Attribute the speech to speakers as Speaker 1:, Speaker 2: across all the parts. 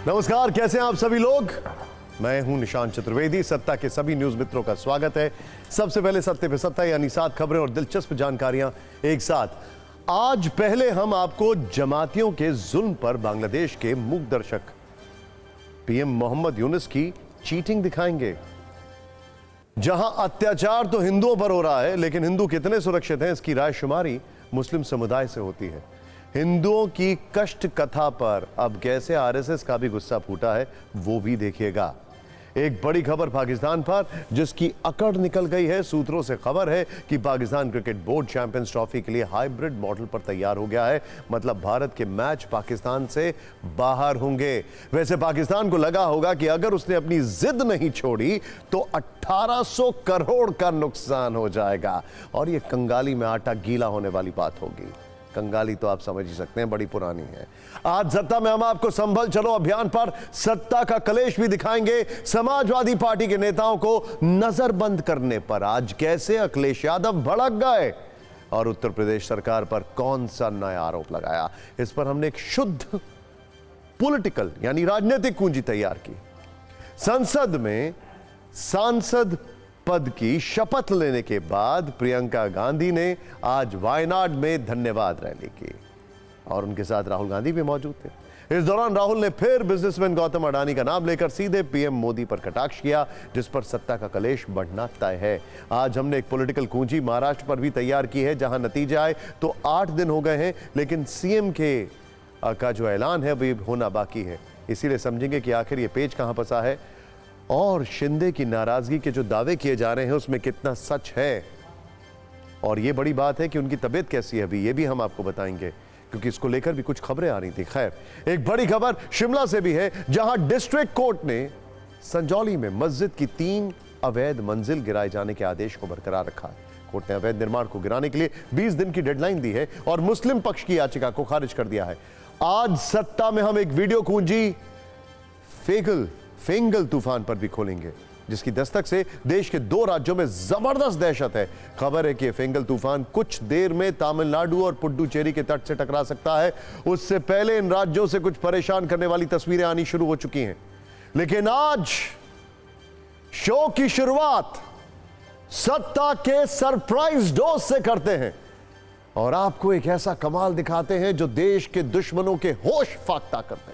Speaker 1: नमस्कार, कैसे हैं आप सभी लोग। मैं हूं निशांत चतुर्वेदी। सत्ता के सभी न्यूज मित्रों का स्वागत है। सबसे पहले सत्ते पे सत्ता, यानी 7 खबरें और दिलचस्प जानकारियां एक साथ। आज पहले हम आपको जमातियों के जुल्म पर बांग्लादेश के मूक दर्शक पीएम मोहम्मद यूनुस की चीटिंग दिखाएंगे। जहां अत्याचार तो हिंदुओं पर हो रहा है, लेकिन हिंदू कितने सुरक्षित हैं इसकी रायशुमारी मुस्लिम समुदाय से होती है। हिंदुओं की कष्ट कथा पर अब कैसे आरएसएस का भी गुस्सा फूटा है वो भी देखिएगा। एक बड़ी खबर पाकिस्तान पर, जिसकी अकड़ निकल गई है। सूत्रों से खबर है कि Pakistan cricket board champions trophy के लिए हाइब्रिड मॉडल पर तैयार हो गया है। मतलब भारत के मैच पाकिस्तान से बाहर होंगे। वैसे पाकिस्तान को लगा होगा कि अगर उसने अपनी जिद नहीं छोड़ी तो 1800 करोड़ का नुकसान हो जाएगा और यह कंगाली में आटा गीला होने वाली बात होगी। कंगाली तो आप समझ ही सकते हैं, बड़ी पुरानी है। आज सत्ता में हम आपको संभल चलो अभियान पर सत्ता का कलेश भी दिखाएंगे। समाजवादी पार्टी के नेताओं को नजरबंद करने पर आज कैसे अखिलेश यादव भड़क गए और उत्तर प्रदेश सरकार पर कौन सा नया आरोप लगाया, इस पर हमने एक शुद्ध पॉलिटिकल यानी राजनीतिक कुंजी तैयार की। संसद में सांसद पद की शपथ लेने के बाद प्रियंका गांधी ने आज वायनाड में धन्यवाद रैली की और उनके साथ राहुल गांधी भी मौजूद थे। इस दौरान राहुल ने फिर बिजनेसमैन गौतम अडानी का नाम लेकर सीधे पीएम मोदी पर कटाक्ष किया, जिस पर सत्ता का कलेश बढ़ना तय है। आज हमने एक पॉलिटिकल कुंजी महाराष्ट्र पर भी तैयार की है, जहां नतीजे आए तो 8 दिन हो गए हैं, लेकिन सीएम का जो ऐलान है वो होना बाकी है। इसीलिए समझेंगे कि आखिर ये पेच कहां फंसा है और शिंदे की नाराजगी के जो दावे किए जा रहे हैं उसमें कितना सच है। और ये बड़ी बात है कि उनकी तबीयत कैसी है अभी, ये भी हम आपको बताएंगे, क्योंकि इसको लेकर भी कुछ खबरें आ रही थी। खैर, एक बड़ी खबर शिमला से भी है, जहां डिस्ट्रिक्ट कोर्ट ने संजौली में मस्जिद की 3 अवैध मंजिल गिराए जाने के आदेश को बरकरार रखा है। कोर्ट ने अवैध निर्माण को गिराने के लिए 20 दिन की डेडलाइन दी है और मुस्लिम पक्ष की याचिका को खारिज कर दिया है। आज सत्ता में हम एक वीडियो कुंजी फेंगल तूफान पर भी खोलेंगे, जिसकी दस्तक से देश के 2 राज्यों में जबरदस्त दहशत है। खबर है कि फेंगल तूफान कुछ देर में तमिलनाडु और पुडुचेरी के तट से टकरा सकता है। उससे पहले इन राज्यों से कुछ परेशान करने वाली तस्वीरें आनी शुरू हो चुकी हैं। लेकिन आज शो की शुरुआत सत्ता के सरप्राइज डोज से करते हैं और आपको एक ऐसा कमाल दिखाते हैं जो देश के दुश्मनों के होश फाख्ता कर देगा।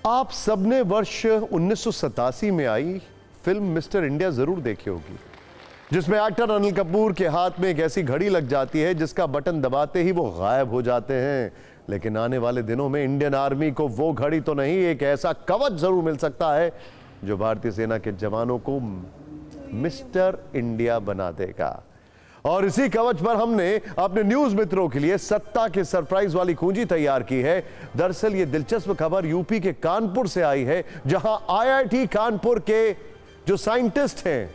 Speaker 1: आप सबने वर्ष 1987 में आई फिल्म मिस्टर इंडिया जरूर देखी होगी, जिसमें एक्टर अनिल कपूर के हाथ में एक ऐसी घड़ी लग जाती है जिसका बटन दबाते ही वो गायब हो जाते हैं। लेकिन आने वाले दिनों में इंडियन आर्मी को वो घड़ी तो नहीं, एक ऐसा कवच जरूर मिल सकता है जो भारतीय सेना के जवानों को मिस्टर इंडिया बना देगा। और इसी कवच पर हमने अपने न्यूज मित्रों के लिए सत्ता के सरप्राइज वाली कुंजी तैयार की है। दरअसल ये दिलचस्प खबर यूपी के कानपुर से आई है, जहां आईआईटी कानपुर के जो साइंटिस्ट हैं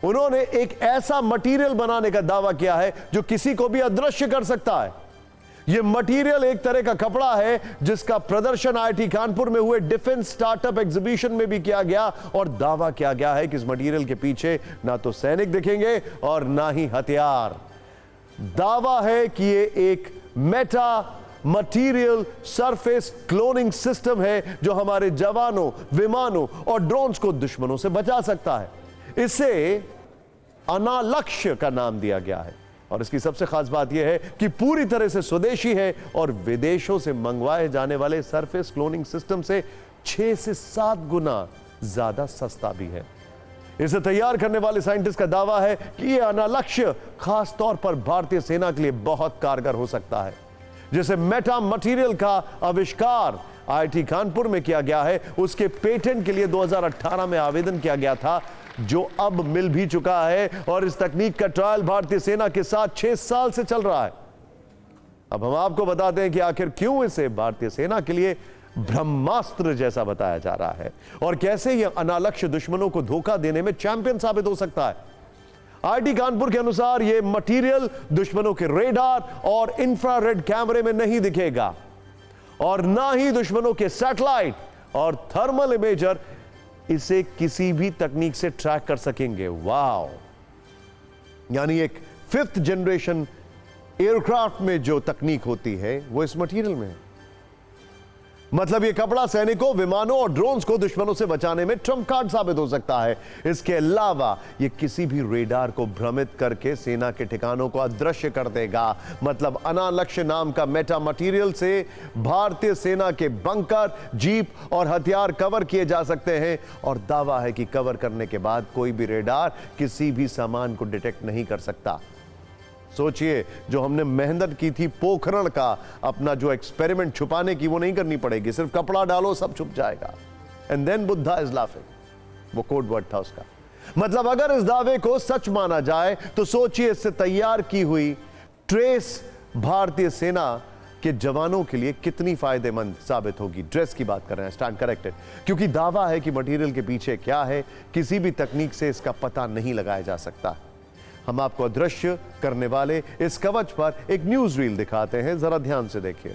Speaker 1: उन्होंने एक ऐसा मटेरियल बनाने का दावा किया है जो किसी को भी अदृश्य कर सकता है। यह मटेरियल एक तरह का कपड़ा है जिसका प्रदर्शन आईआईटी कानपुर में हुए डिफेंस स्टार्टअप एग्जीबिशन में भी किया गया और दावा किया गया है कि इस मटेरियल के पीछे ना तो सैनिक दिखेंगे और ना ही हथियार। दावा है कि यह एक Meta material surface cloning system है जो हमारे जवानों, विमानों और ड्रोन्स को दुश्मनों से बचा सकता है। इसे अनालक्ष्य का नाम दिया गया है और इसकी सबसे खास बात यह है कि पूरी तरह से स्वदेशी है और विदेशों से मंगवाए जाने वाले सरफेस क्लोनिंग सिस्टम से 6 से 7 गुना ज्यादा सस्ता भी है। इसे तैयार करने वाले साइंटिस्ट का दावा है कि यह अनालक्ष्य खास तौर पर भारतीय सेना के लिए बहुत कारगर हो सकता है। जैसे मेटा मटेरियल का आविष्कार आईआईटी कानपुर में किया गया है, उसके पेटेंट के लिए 2018 में आवेदन किया गया था, जो अब मिल भी चुका है और इस तकनीक का ट्रायल भारतीय सेना के साथ 6 साल से चल रहा है। अब हम आपको बताते हैं कि आखिर क्यों इसे भारतीय सेना के लिए ब्रह्मास्त्र जैसा बताया जा रहा है और कैसे यह अनालक्ष्य दुश्मनों को धोखा देने में चैंपियन साबित हो सकता है। आईआईटी कानपुर के अनुसार यह मटेरियल दुश्मनों के रेडार और इंफ्रारेड कैमरे में नहीं दिखेगा और ना ही दुश्मनों के सैटेलाइट और थर्मल इमेजर इसे किसी भी तकनीक से ट्रैक कर सकेंगे। वाओ, यानी एक 5th जनरेशन एयरक्राफ्ट में जो तकनीक होती है वो इस मटेरियल में है। मतलब ये कपड़ा सैनिकों, विमानों और ड्रोन्स को दुश्मनों से बचाने में ट्रम्प कार्ड साबित हो सकता है। इसके अलावा ये किसी भी रेडार को भ्रमित करके सेना के ठिकानों को अदृश्य कर देगा। मतलब अनालक्ष्य नाम का मेटा मटेरियल से भारतीय सेना के बंकर, जीप और हथियार कवर किए जा सकते हैं और दावा है कि कवर करने के बाद कोई भी रेडार किसी भी सामान को डिटेक्ट नहीं कर सकता। सोचिए, जो हमने मेहनत की थी पोखरण का अपना जो एक्सपेरिमेंट छुपाने की, वो नहीं करनी पड़ेगी, सिर्फ कपड़ा डालो सब छुप जाएगा। And then Buddha is laughing, वो कोड वर्ड था उसका। मतलब अगर इस दावे को सच माना जाए तो सोचिए इससे तैयार की हुई ट्रेस भारतीय सेना के जवानों के लिए कितनी फायदेमंद साबित होगी। ड्रेस की बात कर रहे हैं, स्टैंड करेक्टेड, क्योंकि दावा है कि मटेरियल के पीछे क्या है किसी भी तकनीक से इसका पता नहीं लगाया जा सकता। हम आपको अदृश्य करने वाले इस कवच पर एक न्यूज रील दिखाते हैं, जरा ध्यान से देखिए।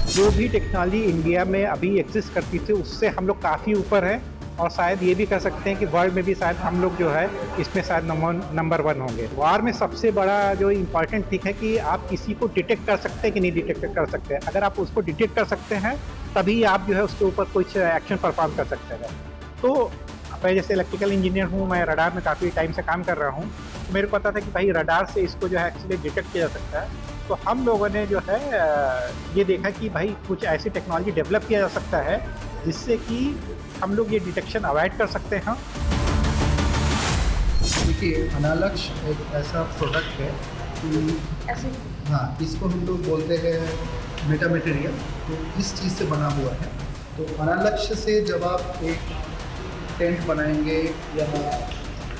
Speaker 2: जो भी टेक्नोलॉजी इंडिया में अभी एग्जिस्ट करती थी उससे हम लोग काफ़ी ऊपर है और शायद ये भी कह सकते हैं कि वर्ल्ड में भी शायद हम लोग जो है इसमें शायद नंबर 1 होंगे। वार में सबसे बड़ा जो इम्पॉर्टेंट थिंग है कि आप किसी को डिटेक्ट कर सकते हैं कि नहीं डिटेक्ट कर सकते हैं। अगर आप उसको डिटेक्ट कर सकते हैं तभी आप जो है उसके ऊपर कुछ एक्शन परफॉर्म कर सकते हैं। तो मैं जैसे इलेक्ट्रिकल इंजीनियर हूँ, मैं रडार में काफ़ी टाइम से काम कर रहा हूँ, तो मेरे को पता था कि भाई रडार से इसको जो है एक्चुअली डिटेक्ट किया जा सकता है। तो हम लोगों ने जो है ये देखा कि भाई कुछ ऐसी टेक्नोलॉजी डेवलप किया जा सकता है जिससे कि हम लोग ये डिटेक्शन अवॉइड कर सकते हैं।
Speaker 3: देखिए, अनालक्ष्य एक ऐसा प्रोडक्ट है कि हाँ, इसको हम लोग बोलते हैं मेटा मटेरियल। तो इस चीज़ से बना हुआ है। तो अनालक्ष्य से जब आप एक टेंट बनाएंगे या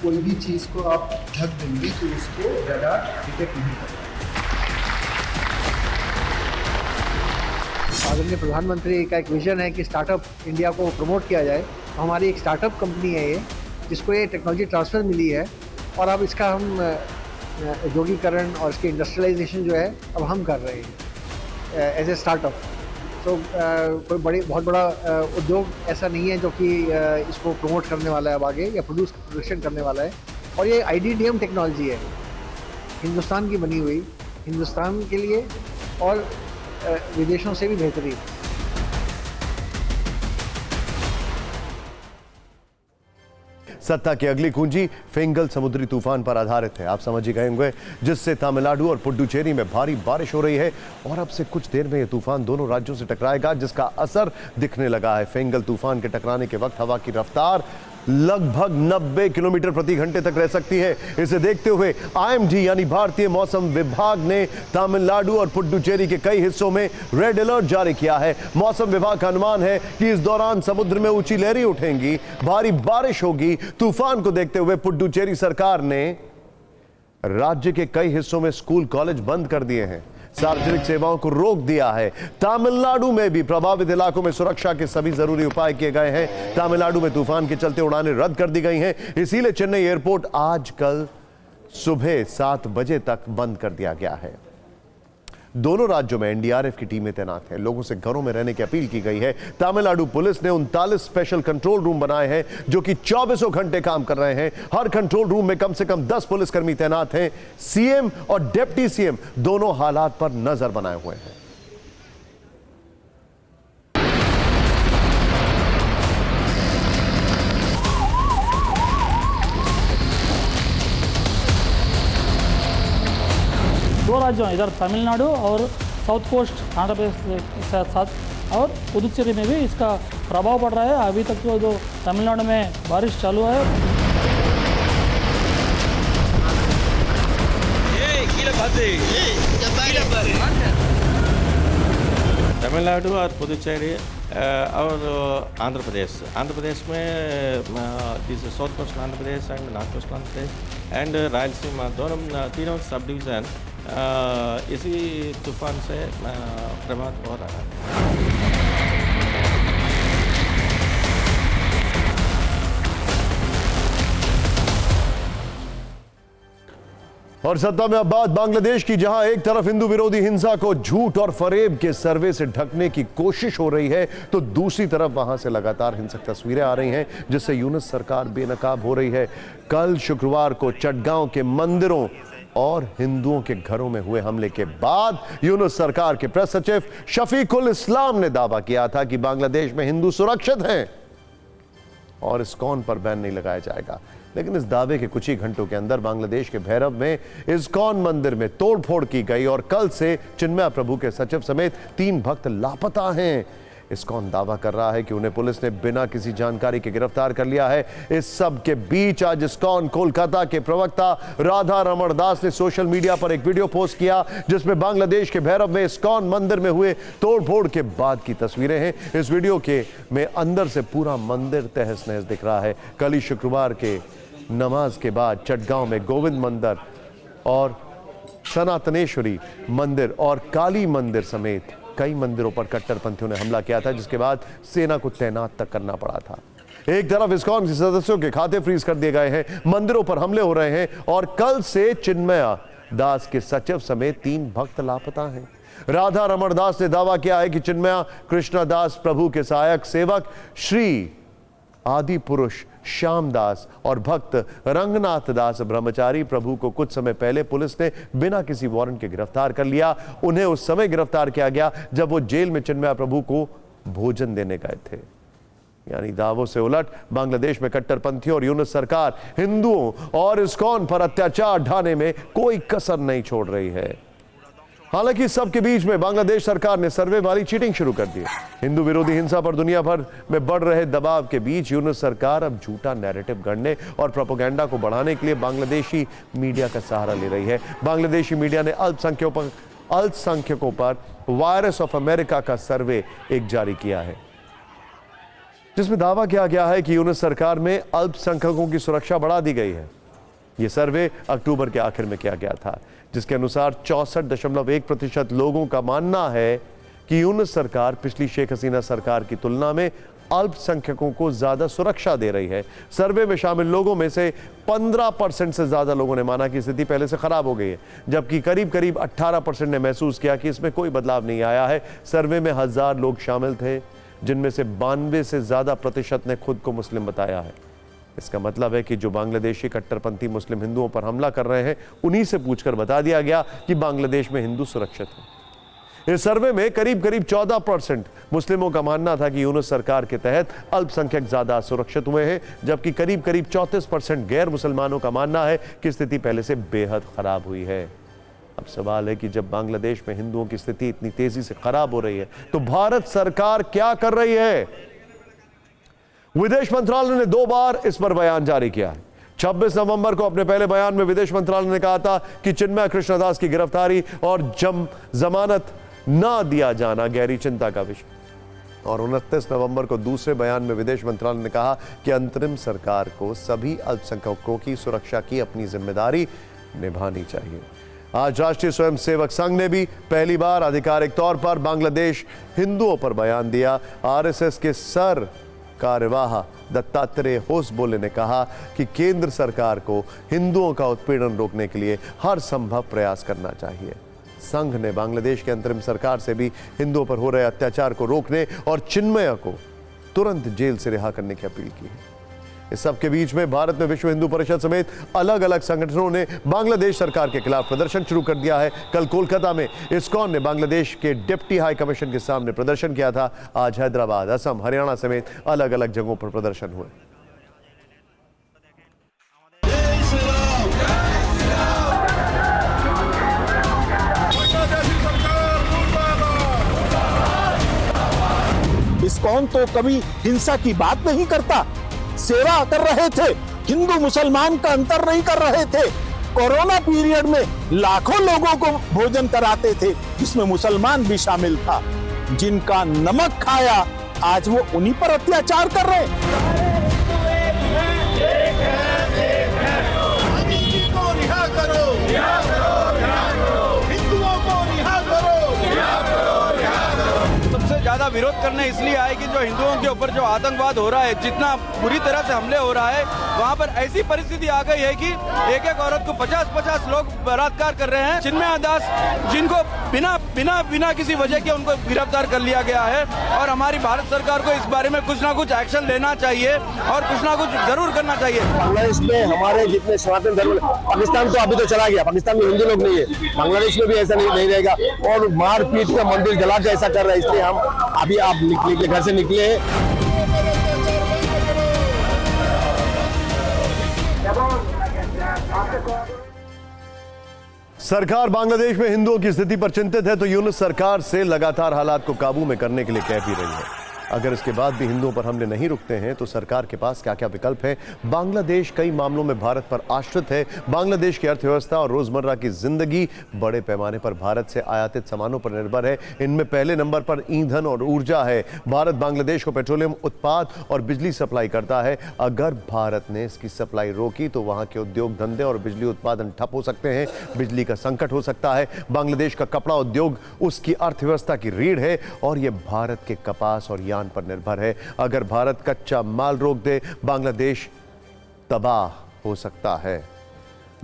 Speaker 3: कोई भी चीज़ को आप ढक देंगे तो उसको रडार डिटेक्ट नहीं करेगा।
Speaker 4: आदरणीय प्रधानमंत्री का एक विजन है कि स्टार्टअप इंडिया को प्रमोट किया जाए। तो हमारी एक स्टार्टअप कंपनी है ये, जिसको ये टेक्नोलॉजी ट्रांसफ़र मिली है और अब इसका हम औद्योगिकरण और इसकी इंडस्ट्रियलाइजेशन जो है अब हम कर रहे हैं एज ए स्टार्टअप। तो कोई बहुत बड़ा उद्योग ऐसा नहीं है जो कि इसको प्रमोट करने वाला है अब आगे या प्रोडक्शन करने वाला है। और ये IDDM टेक्नोलॉजी है, हिंदुस्तान की बनी हुई, हिंदुस्तान के लिए और विदेशों से भी बेहतरीन।
Speaker 1: सत्ता की अगली कुंजी फिंगल समुद्री तूफान पर आधारित है। आप समझ ही गए होंगे, जिससे तमिलनाडु और पुडुचेरी में भारी बारिश हो रही है और अब से कुछ देर में यह तूफान दोनों राज्यों से टकराएगा, जिसका असर दिखने लगा है। फिंगल तूफान के टकराने के वक्त हवा की रफ्तार लगभग 90 किलोमीटर प्रति घंटे तक रह सकती है। इसे देखते हुए IMD यानी भारतीय मौसम विभाग ने तमिलनाडु और पुडुचेरी के कई हिस्सों में रेड अलर्ट जारी किया है। मौसम विभाग का अनुमान है कि इस दौरान समुद्र में ऊंची लहरें उठेंगी, भारी बारिश होगी। तूफान को देखते हुए पुडुचेरी सरकार ने राज्य के कई हिस्सों में स्कूल कॉलेज बंद कर दिए हैं, सार्वजनिक सेवाओं को रोक दिया है। तमिलनाडु में भी प्रभावित इलाकों में सुरक्षा के सभी जरूरी उपाय किए गए हैं। तमिलनाडु में तूफान के चलते उड़ानें रद्द कर दी गई हैं, इसीलिए चेन्नई एयरपोर्ट आज कल सुबह 7 बजे तक बंद कर दिया गया है। दोनों राज्यों में NDRF की टीमें तैनात हैं। लोगों से घरों में रहने की अपील की गई है। तमिलनाडु पुलिस ने 39 स्पेशल कंट्रोल रूम बनाए हैं जो कि 24 घंटे काम कर रहे हैं। हर कंट्रोल रूम में कम से कम 10 पुलिसकर्मी तैनात हैं। CM और डिप्टी CM दोनों हालात पर नजर बनाए हुए हैं।
Speaker 5: दो राज्यों, इधर तमिलनाडु और साउथ कोस्ट आंध्र प्रदेश के साथ और पुदुचेरी में भी इसका प्रभाव पड़ रहा है। अभी तक तो जो तमिलनाडु में बारिश चालू है।
Speaker 6: तमिलनाडु और पुदुचेरी और आंध्र प्रदेश में this south coast Andhra Pradesh and north coast Andhra Pradesh and Rayalaseema तीनों सब डिवीज़न इसी तूफान से प्रभावित हो रहा है।
Speaker 1: और सत्ता में अब बात बांग्लादेश की, जहां एक तरफ हिंदू विरोधी हिंसा को झूठ और फरेब के सर्वे से ढकने की कोशिश हो रही है, तो दूसरी तरफ वहां से लगातार हिंसक तस्वीरें आ रही हैं, जिससे यूनुस सरकार बेनकाब हो रही है। कल शुक्रवार को चटगांव के मंदिरों और हिंदुओं के घरों में हुए हमले के बाद यूनुस सरकार के प्रेस सचिव शफीकुल इस्लाम ने दावा किया था कि बांग्लादेश में हिंदू सुरक्षित हैं और इस्कॉन पर बैन नहीं लगाया जाएगा। लेकिन इस दावे के कुछ ही घंटों के अंदर बांग्लादेश के भैरव में इस्कॉन मंदिर में तोड़फोड़ की गई और कल से चिन्मय प्रभु के सचिव समेत 3 भक्त लापता हैं। इस्कॉन दावा कर रहा है कि उन्हें पुलिस ने बिना किसी जानकारी के गिरफ्तार कर लिया है। इस सब के बीच आज इस्कॉन कोलकाता के प्रवक्ता राधा रमण दास ने सोशल मीडिया पर एक वीडियो पोस्ट किया, जिसमें बांग्लादेश के भैरव में इस्कॉन मंदिर में हुए तोड़फोड़ के बाद की तस्वीरें हैं। इस वीडियो के में अंदर से पूरा मंदिर तहस नहस दिख रहा है। कल ही शुक्रवार के नमाज के बाद चटगांव में गोविंद मंदिर और सनातनेश्वरी मंदिर और काली मंदिर समेत कई मंदिरों पर कट्टरपंथियों ने हमला किया था, जिसके बाद सेना को तैनात तक करना पड़ा था। एक तरफ इस्कॉन के सदस्यों के खाते फ्रीज कर दिए गए हैं, मंदिरों पर हमले हो रहे हैं और कल से चिन्मय दास के सचिव समेत 3 भक्त लापता हैं। राधा रमण दास ने दावा किया है कि चिन्मय कृष्णदास प्रभु के सहायक सेवक श्री आदि पुरुष श्यामदास और भक्त रंगनाथ दास ब्रह्मचारी प्रभु को कुछ समय पहले पुलिस ने बिना किसी वारंट के गिरफ्तार कर लिया। उन्हें उस समय गिरफ्तार किया गया जब वो जेल में चिन्मय प्रभु को भोजन देने गए थे। यानी दावों से उलट बांग्लादेश में कट्टरपंथियों और यूनुस सरकार हिंदुओं और इस्कॉन पर अत्याचार ढाने में कोई कसर नहीं छोड़ रही है। हालांकि सबके बीच में बांग्लादेश सरकार ने सर्वे वाली चीटिंग शुरू कर दी। हिंदू विरोधी हिंसा पर दुनिया भर में बढ़ रहे दबाव के बीच यूनुस सरकार अब झूठा नैरेटिव गढ़ने और प्रोपेगेंडा को बढ़ाने के लिए बांग्लादेशी मीडिया का सहारा ले रही है। बांग्लादेशी मीडिया ने अल्पसंख्यकों पर वायरस ऑफ अमेरिका का सर्वे एक जारी किया है, जिसमें दावा किया गया है कि यूनुस सरकार में अल्पसंख्यकों की सुरक्षा बढ़ा दी गई है। यह सर्वे अक्टूबर के आखिर में किया गया था, जिसके अनुसार 64.1% लोगों का मानना है कि यूनुस सरकार पिछली शेख हसीना सरकार की तुलना में अल्पसंख्यकों को ज्यादा सुरक्षा दे रही है। सर्वे में शामिल लोगों में से 15% से ज्यादा लोगों ने माना कि स्थिति पहले से खराब हो गई है, जबकि करीब 18% ने महसूस किया कि इसमें कोई बदलाव नहीं आया है। सर्वे में 1000 लोग शामिल थे, जिनमें से 92 से ज्यादा प्रतिशत ने खुद को मुस्लिम बताया है। इसका मतलब है कि जो बांग्लादेशी कट्टरपंथी मुस्लिम हिंदुओं पर हमला कर रहे हैं, उन्हीं से पूछकर बता दिया गया कि बांग्लादेश में हिंदू सुरक्षित हैं। इस सर्वे में करीब 14% मुस्लिमों का मानना था कि यूनुस सरकार के तहत अल्पसंख्यक ज्यादा सुरक्षित हुए हैं, जबकि करीब 34% गैर मुसलमानों का मानना है कि स्थिति पहले से बेहद खराब हुई है। अब सवाल है कि जब बांग्लादेश में हिंदुओं की स्थिति इतनी तेजी से खराब हो रही है, तो भारत सरकार क्या कर रही है? विदेश मंत्रालय ने 2 बार इस पर बयान जारी किया है। 26 नवंबर को अपने पहले बयान में विदेश मंत्रालय ने कहा था कि चिन्मय कृष्णदास की गिरफ्तारी और जमानत न दिया जाना गहरी चिंता का विषय, और 29 नवंबर को दूसरे बयान में विदेश मंत्रालय ने कहा कि अंतरिम सरकार को सभी अल्पसंख्यकों की सुरक्षा की अपनी जिम्मेदारी निभानी चाहिए। आज राष्ट्रीय स्वयंसेवक संघ ने भी पहली बार आधिकारिक तौर पर बांग्लादेश हिंदुओं पर बयान दिया। आरएसएस के सर कार्यवाह दत्तात्रेय होसबोले ने कहा कि केंद्र सरकार को हिंदुओं का उत्पीड़न रोकने के लिए हर संभव प्रयास करना चाहिए। संघ ने बांग्लादेश की अंतरिम सरकार से भी हिंदुओं पर हो रहे अत्याचार को रोकने और चिन्मय को तुरंत जेल से रिहा करने की अपील की है। इस सब के बीच में भारत में विश्व हिंदू परिषद समेत अलग अलग संगठनों ने बांग्लादेश सरकार के खिलाफ प्रदर्शन शुरू कर दिया है। कल कोलकाता में इस्कॉन ने बांग्लादेश के डिप्टी हाई कमीशन के सामने प्रदर्शन किया था। आज हैदराबाद, असम, हरियाणा समेत अलग अलग जगहों पर प्रदर्शन हुए।
Speaker 7: इस्कॉन तो कभी हिंसा की बात नहीं करता, सेवा कर रहे थे, हिंदू मुसलमान का अंतर नहीं कर रहे थे। कोरोना पीरियड में लाखों लोगों को भोजन कराते थे, जिसमें मुसलमान भी शामिल था। जिनका नमक खाया आज वो उन्हीं पर अत्याचार कर रहे हैं।
Speaker 8: सबसे ज्यादा विरोध करने इसलिए आए कि जो हिंदुओं के ऊपर जो आतंकवाद हो रहा है, जितना बुरी तरह से हमले हो रहा है, वहाँ पर ऐसी परिस्थिति आ गई है कि एक एक औरत को 50-50 लोग बलात्कार कर रहे हैं। चिन्मय दास, जिनको बिना किसी वजह के उनको गिरफ्तार कर लिया गया है, और हमारी भारत सरकार को इस बारे में कुछ ना कुछ एक्शन लेना चाहिए और कुछ ना कुछ जरूर करना चाहिए।
Speaker 9: बांग्लादेश में हमारे जितने सनातन धर्म, पाकिस्तान तो अभी तो चला गया, पाकिस्तान में हिंदू लोग नहीं है, बांग्लादेश में भी ऐसा नहीं रहेगा, और मारपीट का मंदिर जला के ऐसा कर रहा है। इसलिए हम अभी आप निकले, घर से निकले हैं।
Speaker 1: सरकार बांग्लादेश में हिंदुओं की स्थिति पर चिंतित है, तो यूनुस सरकार से लगातार हालात को काबू में करने के लिए कह भी रही है। अगर इसके बाद भी हिंदुओं पर हमले नहीं रुकते हैं तो सरकार के पास क्या क्या विकल्प है। बांग्लादेश कई मामलों में भारत पर आश्रित है। बांग्लादेश की अर्थव्यवस्था और रोजमर्रा की जिंदगी बड़े पैमाने पर भारत से आयातित सामानों पर निर्भर है। इनमें पहले नंबर पर ईंधन और ऊर्जा है। भारत बांग्लादेश को पेट्रोलियम उत्पाद और बिजली सप्लाई करता है। अगर भारत ने इसकी सप्लाई रोकी तो वहां के उद्योग धंधे और बिजली उत्पादन ठप हो सकते हैं, बिजली का संकट हो सकता है। बांग्लादेश का कपड़ा उद्योग उसकी अर्थव्यवस्था की रीढ़ है और यह भारत के कपास और पर निर्भर है। अगर भारत कच्चा माल रोक दे, बांग्लादेश तबाह हो सकता है।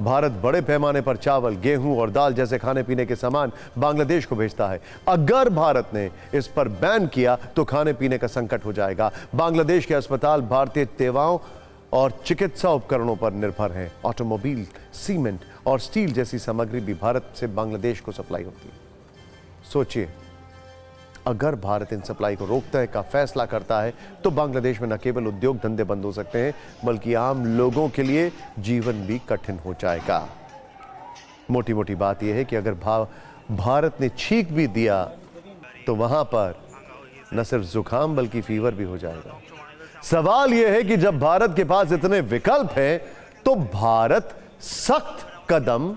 Speaker 1: भारत बड़े पैमाने पर चावल, गेहूं और दाल जैसे खाने पीने के सामान बांग्लादेश को भेजता है। अगर भारत ने इस पर बैन किया तो खाने पीने का संकट हो जाएगा। बांग्लादेश के अस्पताल भारतीय दवाओं और चिकित्सा उपकरणों पर निर्भर हैं। ऑटोमोबाइल, सीमेंट और स्टील जैसी सामग्री भी भारत से बांग्लादेश को सप्लाई होती है। सोचिए, अगर भारत इन सप्लाई को रोकता है का फैसला करता है तो बांग्लादेश में न केवल उद्योग धंधे बंद हो सकते हैं बल्कि आम लोगों के लिए जीवन भी कठिन हो जाएगा। मोटी मोटी बात यह है कि अगर भारत ने छींक भी दिया तो वहां पर न सिर्फ जुकाम बल्कि फीवर भी हो जाएगा। सवाल यह है कि जब भारत के पास इतने विकल्प हैं तो भारत सख्त कदम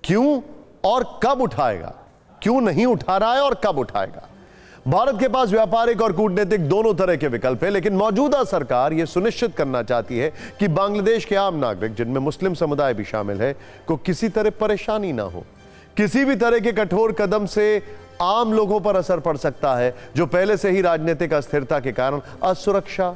Speaker 1: क्यों और कब उठाएगा? क्यों नहीं उठा रहा है और कब उठाएगा? भारत के पास व्यापारिक और कूटनीतिक दोनों तरह के विकल्प हैं, लेकिन मौजूदा सरकार यह सुनिश्चित करना चाहती है कि बांग्लादेश के आम नागरिक, जिनमें मुस्लिम समुदाय भी शामिल है, को किसी तरह परेशानी ना हो। किसी भी तरह के कठोर कदम से आम लोगों पर असर पड़ सकता है जो पहले से ही राजनीतिक अस्थिरता के कारण असुरक्षा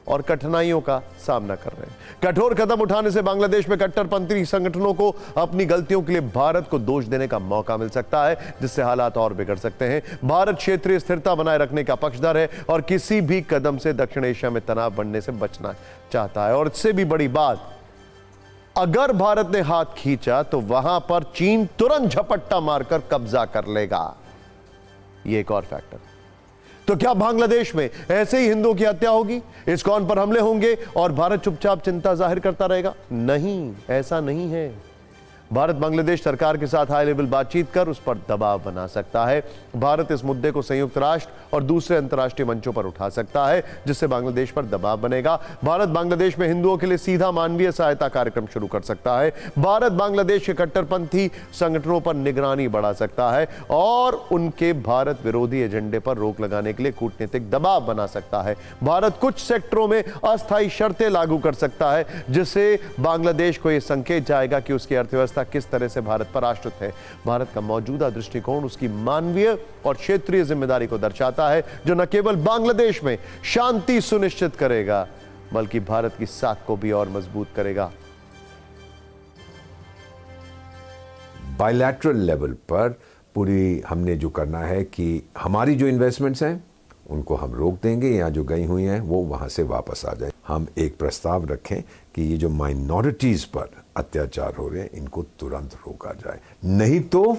Speaker 1: और कठिनाइयों का सामना कर रहे हैं। कठोर कदम उठाने से बांग्लादेश में कट्टरपंथी संगठनों को अपनी गलतियों के लिए भारत को दोष देने का मौका मिल सकता है, जिससे हालात और बिगड़ सकते हैं। भारत क्षेत्रीय स्थिरता बनाए रखने का पक्षधर है और किसी भी कदम से दक्षिण एशिया में तनाव बढ़ने से बचना चाहता है। और इससे भी बड़ी बात, अगर भारत ने हाथ खींचा तो वहां पर चीन तुरंत झपट्टा मारकर कब्जा कर लेगा। यह एक और फैक्टर। तो क्या बांग्लादेश में ऐसे ही हिंदुओं की हत्या होगी, इस्कॉन पर हमले होंगे और भारत चुपचाप चिंता जाहिर करता रहेगा? नहीं, ऐसा नहीं है। भारत बांग्लादेश सरकार के साथ हाई लेवल बातचीत कर उस पर दबाव बना सकता है। भारत इस मुद्दे को संयुक्त राष्ट्र और दूसरे अंतर्राष्ट्रीय मंचों पर उठा सकता है, जिससे बांग्लादेश पर दबाव बनेगा। भारत बांग्लादेश में हिंदुओं के लिए सीधा मानवीय सहायता कार्यक्रम शुरू कर सकता है। भारत बांग्लादेश के कट्टरपंथी संगठनों पर निगरानी बढ़ा सकता है और उनके भारत विरोधी एजेंडे पर रोक लगाने के लिए कूटनीतिक दबाव बना सकता है। भारत कुछ सेक्टरों में अस्थायी शर्तें लागू कर सकता है, जिससे बांग्लादेश को यह संकेत जाएगा कि उसकी अर्थव्यवस्था किस तरह से भारत पर आश्रित है। भारत का मौजूदा दृष्टिकोण उसकी मानवीय और क्षेत्रीय जिम्मेदारी को दर्शाता है, जो न केवल बांग्लादेश में शांति सुनिश्चित करेगा बल्कि भारत की साख को भी और मजबूत करेगा।
Speaker 10: बायलैटरल लेवल पर पूरी हमने जो करना है कि हमारी जो इन्वेस्टमेंट्स हैं उनको हम रोक देंगे, या जो गई हुई हैं वो वहां से वापस आ जाए। हम एक प्रस्ताव रखें कि ये जो माइनॉरिटीज पर अत्याचार हो रहे हैं इनको तुरंत रोका जाए, नहीं तो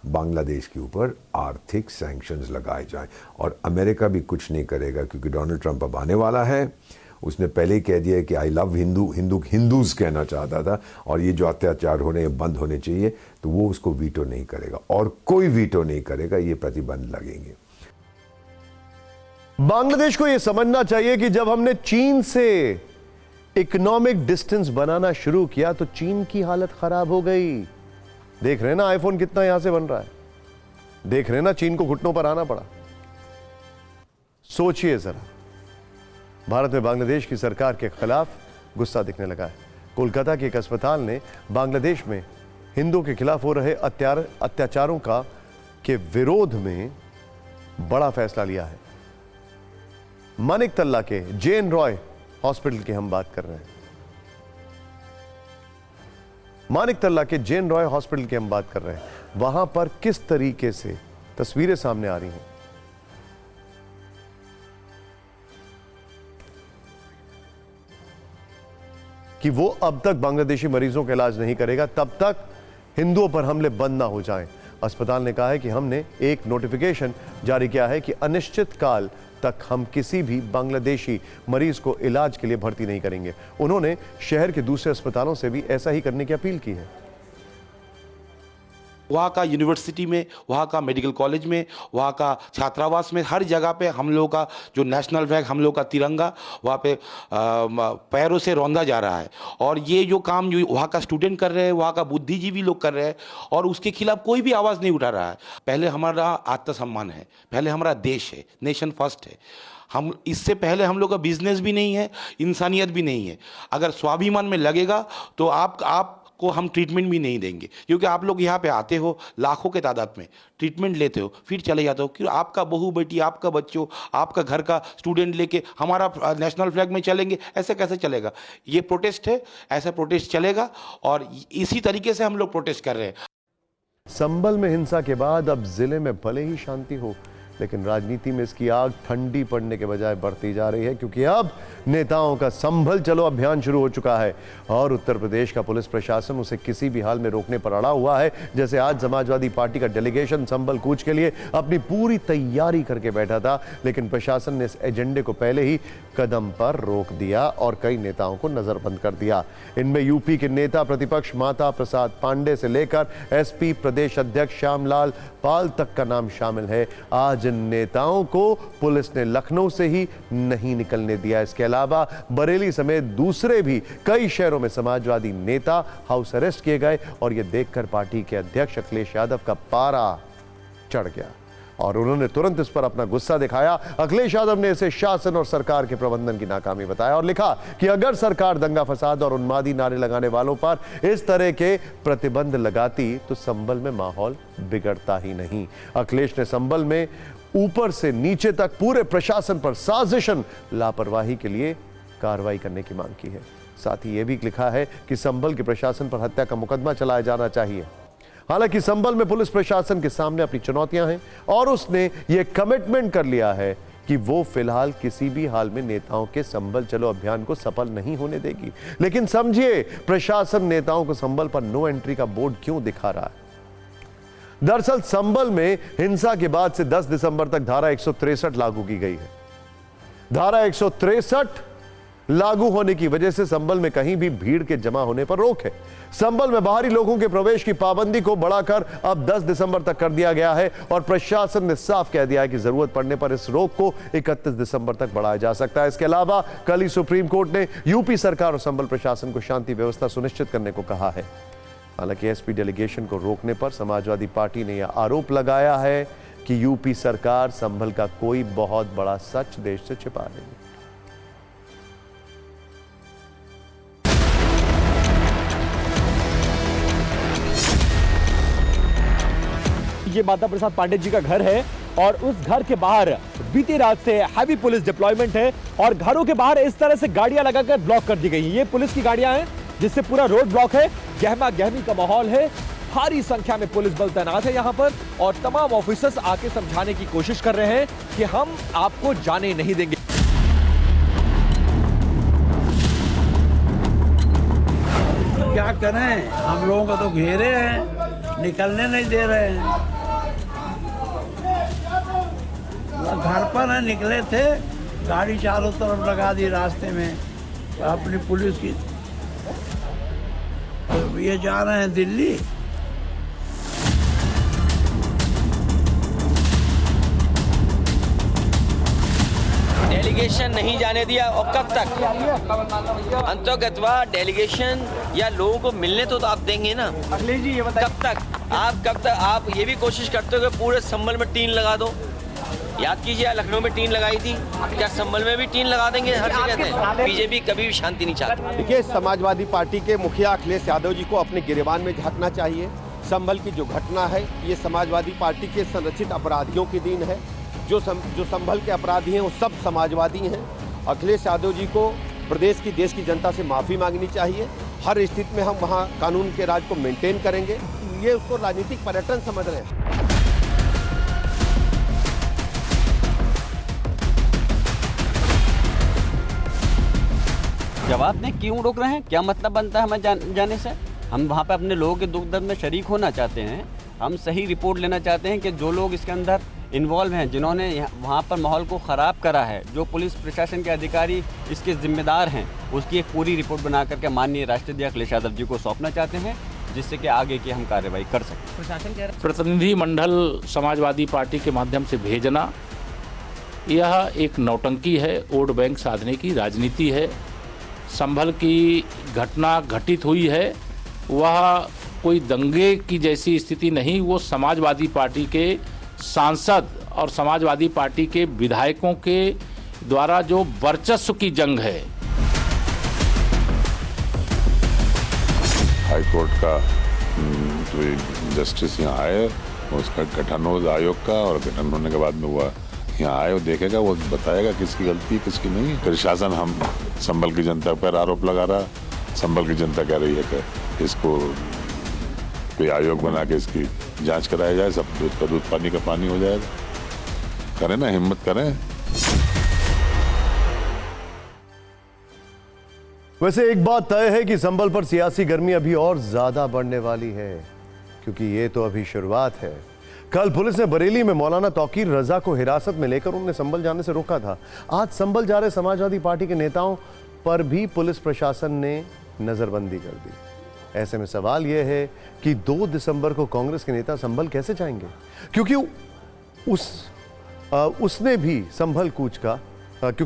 Speaker 10: बांग्लादेश के ऊपर आर्थिक सैंक्शंस लगाए जाएं। और अमेरिका भी कुछ नहीं करेगा क्योंकि डोनाल्ड ट्रंप अब आने वाला है। उसने पहले ही कह दिया कि आई लव हिंदूज कहना चाहता था, और ये जो अत्याचार हो रहे हैं बंद होने चाहिए, तो वो उसको वीटो नहीं करेगा और कोई वीटो नहीं करेगा, ये प्रतिबंध लगेंगे।
Speaker 1: बांग्लादेश को यह समझना चाहिए कि जब हमने चीन से इकोनॉमिक डिस्टेंस बनाना शुरू किया तो चीन की हालत खराब हो गई। देख रहे हैं ना आईफोन कितना यहां से बन रहा है, देख रहे हैं ना चीन को घुटनों पर आना पड़ा। सोचिए जरा, भारत में बांग्लादेश की सरकार के खिलाफ गुस्सा दिखने लगा है। कोलकाता के एक अस्पताल ने बांग्लादेश में हिंदुओं के खिलाफ हो रहे अत्याचारों के विरोध में बड़ा फैसला लिया है। मानिकतल्ला के जे.एन. रॉय हॉस्पिटल की हम बात कर रहे हैं। मानिकतल्ला के जे.एन. रॉय हॉस्पिटल की हम बात कर रहे हैं। वहां पर किस तरीके से तस्वीरें सामने आ रही हैं। कि वो अब तक बांग्लादेशी मरीजों का इलाज नहीं करेगा तब तक हिंदुओं पर हमले बंद ना हो जाएं। अस्पताल ने कहा है कि हमने एक नोटिफिकेशन जारी किया है कि अनिश्चित काल तक हम किसी भी बांग्लादेशी मरीज को इलाज के लिए भर्ती नहीं करेंगे। उन्होंने शहर के दूसरे अस्पतालों से भी ऐसा ही करने की अपील की है।
Speaker 11: वहाँ का यूनिवर्सिटी में, वहाँ का मेडिकल कॉलेज में, वहाँ का छात्रावास में, हर जगह पे हम लोगों का जो नेशनल फ्लैग, हम लोग का तिरंगा वहाँ पे पैरों से रौंदा जा रहा है। और ये जो काम जो वहाँ का स्टूडेंट कर रहे हैं, वहाँ का बुद्धिजीवी लोग कर रहे हैं, और उसके खिलाफ कोई भी आवाज़ नहीं उठा रहा है। पहले हमारा आत्मसम्मान है, पहले हमारा देश है, नेशन फर्स्ट है। हम इससे पहले हम लोग का बिजनेस भी नहीं है, इंसानियत भी नहीं है। अगर स्वाभिमान में लगेगा तो आप को हम ट्रीटमेंट भी नहीं देंगे, क्योंकि आप लोग यहाँ पे आते हो लाखों के तादाद में, ट्रीटमेंट लेते हो, फिर चले जाते हो। क्यों आपका बहू बेटी, आपका बच्चों, आपका घर का स्टूडेंट लेके हमारा नेशनल फ्लैग में चलेंगे? ऐसे कैसे चलेगा? ये प्रोटेस्ट है, ऐसा प्रोटेस्ट चलेगा और इसी तरीके से हम लोग प्रोटेस्ट कर रहे हैं।
Speaker 1: संभल में हिंसा के बाद अब जिले में भले ही शांति हो, लेकिन राजनीति में इसकी आग ठंडी पड़ने के बजाय बढ़ती जा रही है, क्योंकि अब नेताओं का संभल चलो अभियान शुरू हो चुका है और उत्तर प्रदेश का पुलिस प्रशासन उसे किसी भी हाल में रोकने पर अड़ा हुआ है। जैसे आज समाजवादी पार्टी का डेलीगेशन संभल कूच के लिए अपनी पूरी तैयारी करके बैठा था, लेकिन प्रशासन ने इस एजेंडे को पहले ही कदम पर रोक दिया और कई नेताओं को नजरबंद कर दिया। इनमें यूपी के नेता प्रतिपक्ष माता प्रसाद पांडे से लेकर एसपी प्रदेश अध्यक्ष श्यामलाल पाल तक का नाम शामिल है। आज इन नेताओं को पुलिस ने लखनऊ से ही नहीं निकलने दिया। इसके अलावा बरेली समेत दूसरे भी कई शहरों में समाजवादी नेता हाउस अरेस्ट किए गए और यह देखकर पार्टी के अध्यक्ष अखिलेश यादव का पारा चढ़ गया और उन्होंने तुरंत इस पर अपना गुस्सा दिखाया। अखिलेश यादव ने इसे शासन और सरकार के प्रबंधन की नाकामी बताया और लिखा कि अगर सरकार दंगा फसाद और उन्मादी नारे लगाने वालों पर इस तरह के प्रतिबंध लगाती तो संभल में माहौल बिगड़ता ही नहीं। अखिलेश ने संभल में ऊपर से नीचे तक पूरे प्रशासन पर साजिशन लापरवाही के लिए कार्रवाई करने की मांग की है। साथ ही यह भी लिखा है कि संभल के प्रशासन पर हत्या का मुकदमा चलाया जाना चाहिए। हालांकि संभल में पुलिस प्रशासन के सामने अपनी चुनौतियां हैं और उसने यह कमिटमेंट कर लिया है कि वो फिलहाल किसी भी हाल में नेताओं के संभल चलो अभियान को सफल नहीं होने देगी। लेकिन समझिए प्रशासन नेताओं को संभल पर नो एंट्री का बोर्ड क्यों दिखा रहा है। दरअसल संभल में हिंसा के बाद से 10 दिसंबर तक धारा 163 लागू की गई है। धारा 163 लागू होने की वजह से संभल में कहीं भी भीड़ के जमा होने पर रोक है। संभल में बाहरी लोगों के प्रवेश की पाबंदी को बढ़ाकर अब 10 दिसंबर तक कर दिया गया है और प्रशासन ने साफ कह दिया है कि जरूरत पड़ने पर इस रोक को 31 दिसंबर तक बढ़ाया जा सकता है। इसके अलावा कल ही सुप्रीम कोर्ट ने यूपी सरकार और संभल प्रशासन को शांति व्यवस्था सुनिश्चित करने को कहा है। हालांकि एसपी डेलीगेशन को रोकने पर समाजवादी पार्टी ने यह आरोप लगाया है कि यूपी सरकार संभल का कोई बहुत बड़ा सच देश से छिपा रही है।
Speaker 12: ये माता प्रसाद पांडे जी का घर है और उस घर के बाहर बीती रात से हैवी पुलिस डिप्लॉयमेंट है और घरों के बाहर इस तरह से गाड़ियां लगाकर ब्लॉक कर दी गई हैं। ये पुलिस की गाड़ियां हैं जिससे पूरा रोड ब्लॉक है, गहमा गहमी का माहौल है, भारी संख्या में पुलिस बल तैनात है यहां पर और तमाम ऑफिसर्स आके समझाने की कोशिश कर रहे हैं कि हम आपको जाने नहीं देंगे।
Speaker 13: क्या करें, हम लोगों को तो घेरे हैं, निकलने नहीं दे रहे हैं। घर पर है, निकले थे, गाड़ी चारों तरफ लगा दी रास्ते में अपनी पुलिस की। तो ये जा रहे हैं दिल्ली।
Speaker 14: डेलीगेशन नहीं जाने दिया। और कब तक अंतर्गतवा डेलीगेशन या लोगों को मिलने तो आप देंगे ना?
Speaker 12: अखिलेश जी ये बताइए,
Speaker 14: कब तक आप ये भी कोशिश करते हो कि पूरे संभल में टीन लगा दो? याद कीजिए, लखनऊ में टीन लगाई थी, क्या संभल में भी टीन लगा देंगे? हर जगह थे। बीजेपी कभी भी शांति नहीं चाहती।
Speaker 15: देखिए, समाजवादी पार्टी के मुखिया अखिलेश यादव जी को अपने गिरेबान में झांकना चाहिए। संभल की जो घटना है, ये समाजवादी पार्टी के संरक्षित अपराधियों की देन है। जो संभल के अपराधी हैं वो सब समाजवादी हैं। अखिलेश यादव जी को प्रदेश की, देश की जनता से माफ़ी मांगनी चाहिए। हर स्थिति में हम वहाँ कानून के राज को मेंटेन करेंगे। ये उसको राजनीतिक पर्यटन समझ रहे हैं।
Speaker 16: जवाब दें, क्यों रोक रहे हैं? क्या मतलब बनता है हमें जाने से? हम वहाँ पे अपने लोगों के दुख दर्द में शरीक होना चाहते हैं। हम सही रिपोर्ट लेना चाहते हैं कि जो लोग इसके अंदर इन्वॉल्व हैं, जिन्होंने वहाँ पर माहौल को ख़राब करा है, जो पुलिस प्रशासन के अधिकारी इसके जिम्मेदार हैं, उसकी एक पूरी रिपोर्ट बना करके माननीय राष्ट्रपति अखिलेश यादव जी को सौंपना चाहते हैं, जिससे कि आगे की हम कार्रवाई कर सकें।
Speaker 17: प्रशासन प्रतिनिधि मंडल समाजवादी पार्टी के माध्यम से भेजना, यह एक नौटंकी है, वोट बैंक साधने की राजनीति है। संभल की घटना घटित हुई है, वह कोई दंगे की जैसी स्थिति नहीं, वो समाजवादी पार्टी के सांसद और समाजवादी पार्टी के विधायकों के द्वारा जो वर्चस्व की जंग है।
Speaker 18: हाई कोर्ट का जस्टिस यहाँ आए, उसका गठन हो आयोग का, और गठन होने के बाद में हुआ यहाँ आए, वो देखेगा, वो बताएगा किसकी गलती किसकी नहीं। प्रशासन हम संभल की जनता पर आरोप लगा रहा, संभल की जनता कह रही है कि इसको कोई आयोग बना के इसकी जांच कराया जाए, सब दूध का दूध पानी का पानी हो जाएगा। करें ना, हिम्मत करें।
Speaker 1: वैसे एक बात तय है कि संभल पर सियासी गर्मी अभी और ज्यादा बढ़ने वाली है, क्योंकि ये तो अभी शुरुआत है। कल पुलिस ने बरेली में मौलाना तौकीर रजा को हिरासत में लेकर उन्हें संभल जाने से रोका था। आज संभल जा रहे समाजवादी पार्टी के नेताओं पर भी पुलिस प्रशासन ने नजरबंदी कर दी। ऐसे में सवाल यह है कि 2 दिसंबर को कांग्रेस के नेता संभल कैसे जाएंगे, क्योंकि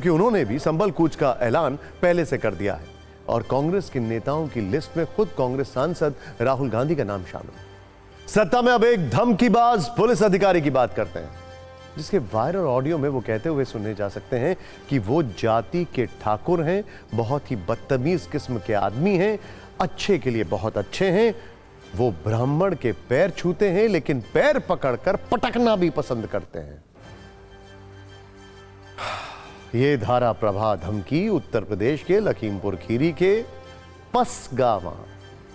Speaker 1: उन्होंने भी संभल कूच का ऐलान पहले से कर दिया है और कांग्रेस के नेताओं की लिस्ट में खुद कांग्रेस सांसद राहुल गांधी का नाम शामिल है। सत्ता में अब एक धमकीबाज पुलिस अधिकारी की बात करते हैं, जिसके वायरल ऑडियो में वो कहते हुए सुने जा सकते हैं कि वो जाति के ठाकुर हैं, बहुत ही बदतमीज किस्म के आदमी हैं, अच्छे के लिए बहुत अच्छे हैं, वो ब्राह्मण के पैर छूते हैं लेकिन पैर पकड़कर पटकना भी पसंद करते हैं। ये धारा प्रभा धमकी उत्तर प्रदेश के लखीमपुर खीरी के पसगावा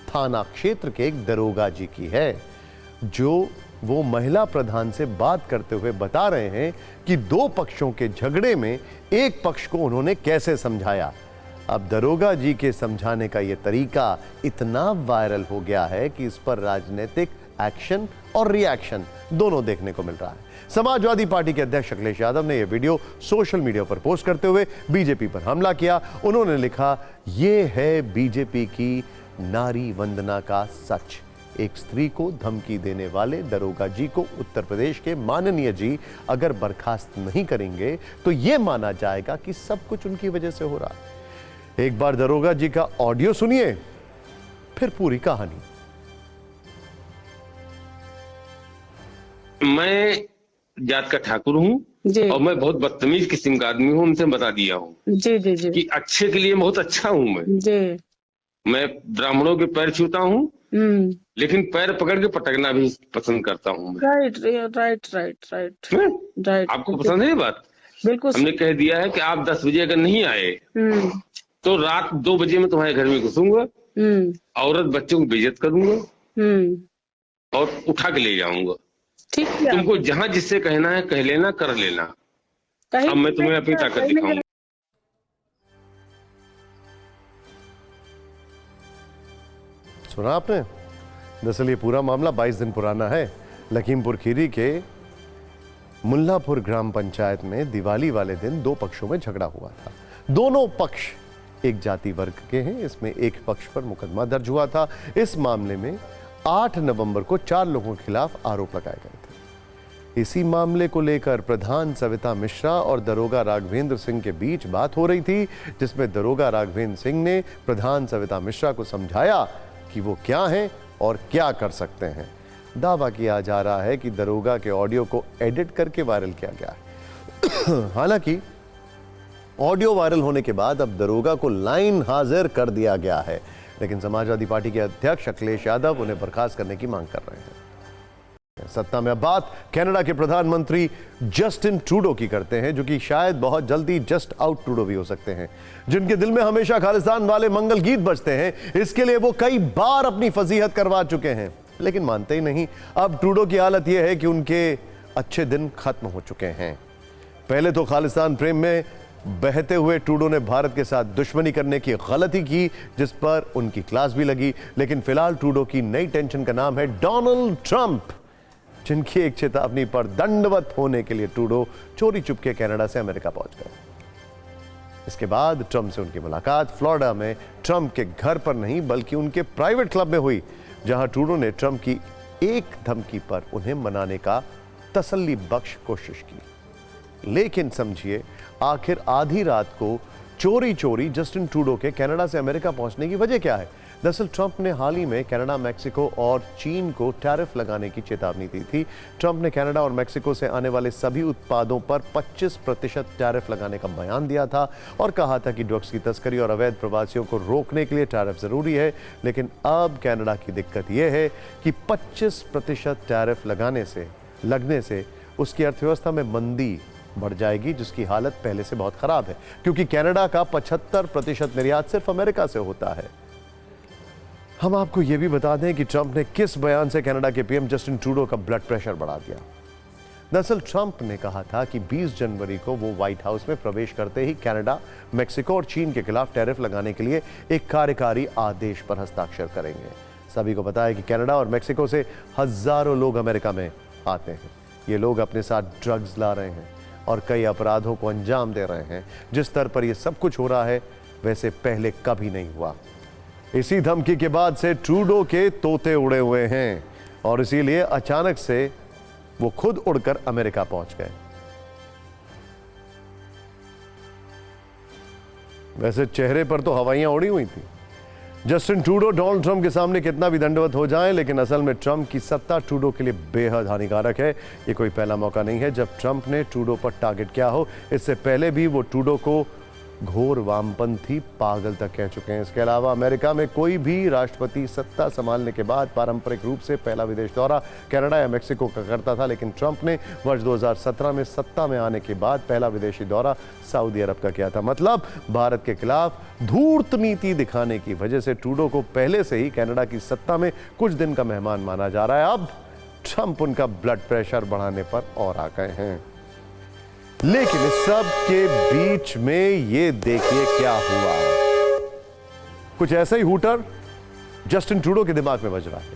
Speaker 1: थाना क्षेत्र के एक दरोगा जी की है, जो वो महिला प्रधान से बात करते हुए बता रहे हैं कि 2 पक्षों के झगड़े में एक पक्ष को उन्होंने कैसे समझाया। अब दरोगा जी के समझाने का यह तरीका इतना वायरल हो गया है कि इस पर राजनीतिक एक्शन और रिएक्शन दोनों देखने को मिल रहा है। समाजवादी पार्टी के अध्यक्ष अखिलेश यादव ने यह वीडियो सोशल मीडिया पर पोस्ट करते हुए बीजेपी पर हमला किया। उन्होंने लिखा, यह है बीजेपी की नारी वंदना का सच। एक स्त्री को धमकी देने वाले दरोगा जी को उत्तर प्रदेश के माननीय जी अगर बर्खास्त नहीं करेंगे तो यह माना जाएगा कि सब कुछ उनकी वजह से हो रहा है। एक बार दरोगा जी का ऑडियो सुनिए, फिर पूरी कहानी।
Speaker 19: मैं जात का ठाकुर हूँ और मैं बहुत बदतमीज किस्म का आदमी हूँ, उनसे बता दिया हूँ
Speaker 20: जी जी जी
Speaker 19: कि अच्छे के लिए बहुत अच्छा हूँ मैं ब्राह्मणों के पैर छूता हूँ, लेकिन पैर पकड़ के पटकना भी पसंद करता हूँ।
Speaker 20: Right right right right right.
Speaker 19: आपको पसंद है ये बात?
Speaker 20: बिल्कुल।
Speaker 19: हमने कह दिया है कि आप 10 बजे अगर नहीं आए तो रात 2 बजे में तुम्हारे घर में घुसूंगा, औरत बच्चों को बेइज्जत करूंगा और उठा के ले जाऊंगा।
Speaker 20: ठीक है,
Speaker 19: तुमको जहां जिससे कहना है कह लेना, कर लेना। अब मैं तुम्हें अपनी ताकत दिखाऊंगा।
Speaker 1: सुना आपने? दरअसल ये पूरा मामला 22 दिन पुराना है। लखीमपुर खीरी के मुल्लापुर ग्राम पंचायत में दिवाली वाले दिन 2 पक्षों में झगड़ा हुआ था। दोनों पक्ष एक जाति वर्ग के हैं। इसमें एक पक्ष पर मुकदमा दर्ज हुआ था। इस मामले में 8 नवंबर को 4 लोगों के खिलाफ आरोप लगाए गए थे। इसी मामले को लेकर प्रधान सविता मिश्रा और दरोगा राघवेंद्र सिंह के बीच बात हो रही थी, जिसमें दरोगा राघवेंद्र सिंह ने प्रधान सविता मिश्रा को समझाया कि वो क्या हैं और क्या कर सकते हैं। दावा किया जा रहा है कि दरोगा के ऑडियो को एडिट करके वायरल किया गया है। हालांकि ऑडियो वायरल होने के बाद अब दरोगा को लाइन हाजिर कर दिया गया है, लेकिन समाजवादी पार्टी के अध्यक्ष अखिलेश यादव उन्हें बर्खास्त करने की मांग कर रहे हैं। सत्ता में अब बात कनाडा के प्रधानमंत्री जस्टिन ट्रूडो की करते हैं, जो कि शायद बहुत जल्दी जस्ट आउट ट्रूडो भी हो सकते हैं, जिनके दिल में हमेशा खालिस्तान वाले मंगल गीत बजते हैं। इसके लिए वो कई बार अपनी फजीहत करवा चुके हैं, लेकिन मानते ही नहीं। अब ट्रूडो की हालत यह है कि उनके अच्छे दिन खत्म हो चुके हैं। पहले तो खालिस्तान प्रेम में बहते हुए ट्रूडो ने भारत के साथ दुश्मनी करने की गलती की, जिस पर उनकी क्लास भी लगी। लेकिन फिलहाल ट्रूडो की नई टेंशन का नाम है डोनाल्ड ट्रंप, जिनकी एक चेतावनी पर दंडवत होने के लिए ट्रूडो चोरी चुपके कनाडा से अमेरिका पहुंच गए। इसके बाद ट्रंप से उनकी मुलाकात फ्लोरिडा में ट्रंप के घर पर नहीं बल्कि उनके प्राइवेट क्लब में हुई, जहां ट्रूडो ने ट्रंप की एक धमकी पर उन्हें मनाने का तसल्ली बख्श कोशिश की। लेकिन समझिए, आखिर आधी रात को चोरी चोरी जस्टिन ट्रूडो के कनाडा से अमेरिका पहुंचने की वजह क्या है? दरअसल ट्रंप ने हाल ही में कनाडा, मैक्सिको और चीन को टैरिफ लगाने की चेतावनी दी थी। ट्रंप ने कनाडा और मैक्सिको से आने वाले सभी उत्पादों पर 25% टैरिफ लगाने का बयान दिया था और कहा था कि ड्रग्स की तस्करी और अवैध प्रवासियों को रोकने के लिए टैरिफ जरूरी है। लेकिन अब कनाडा की दिक्कत यह है कि 25% टैरिफ लगने से उसकी अर्थव्यवस्था में मंदी बढ़ जाएगी, जिसकी हालत पहले से बहुत खराब है, क्योंकि कनाडा का 75% निर्यात सिर्फ अमेरिका से होता है। हम आपको यह भी बता दें कि ट्रंप ने किस बयान से कनाडा के पीएम जस्टिन ट्रूडो का ब्लड प्रेशर बढ़ा दिया। दरअसल ट्रंप ने कहा था कि 20 जनवरी को वो व्हाइट हाउस में प्रवेश करते ही कनाडा, मैक्सिको और चीन के खिलाफ टैरिफ लगाने के लिए एक कार्यकारी आदेश पर हस्ताक्षर करेंगे। सभी को पता है कि कनाडा और मैक्सिको से हजारों लोग अमेरिका में आते हैं। ये लोग अपने साथ ड्रग्स ला रहे हैं और कई अपराधों को अंजाम दे रहे हैं। जिस स्तर पर यह सब कुछ हो रहा है, वैसे पहले कभी नहीं हुआ। इसी धमकी के बाद से ट्रूडो के तोते उड़े हुए हैं और इसीलिए अचानक से वो खुद उड़कर अमेरिका पहुंच गए। वैसे चेहरे पर तो हवाइयां उड़ी हुई थी। जस्टिन ट्रूडो डोनाल्ड ट्रंप के सामने कितना भी दंडवत हो जाए, लेकिन असल में ट्रंप की सत्ता ट्रूडो के लिए बेहद हानिकारक है। ये कोई पहला मौका नहीं है जब ट्रंप ने ट्रूडो पर टारगेट किया हो। इससे पहले भी वो ट्रूडो को घोर वामपंथी पागल तक कह चुके हैं। इसके अलावा अमेरिका में कोई भी राष्ट्रपति सत्ता संभालने के बाद पारंपरिक रूप से पहला विदेश दौरा कनाडा या मैक्सिको का करता था, लेकिन ट्रंप ने वर्ष 2017 में सत्ता में आने के बाद पहला विदेशी दौरा सऊदी अरब का किया था। मतलब भारत के खिलाफ धूर्त नीति दिखाने की वजह से ट्रूडो को पहले से ही कनाडा की सत्ता में कुछ दिन का मेहमान माना जा रहा है। अब ट्रंप उनका ब्लड प्रेशर बढ़ाने पर और आ गए हैं। लेकिन इस सब के बीच में ये देखिए क्या हुआ। कुछ ऐसा ही हूटर जस्टिन ट्रूडो के दिमाग में बज रहा है।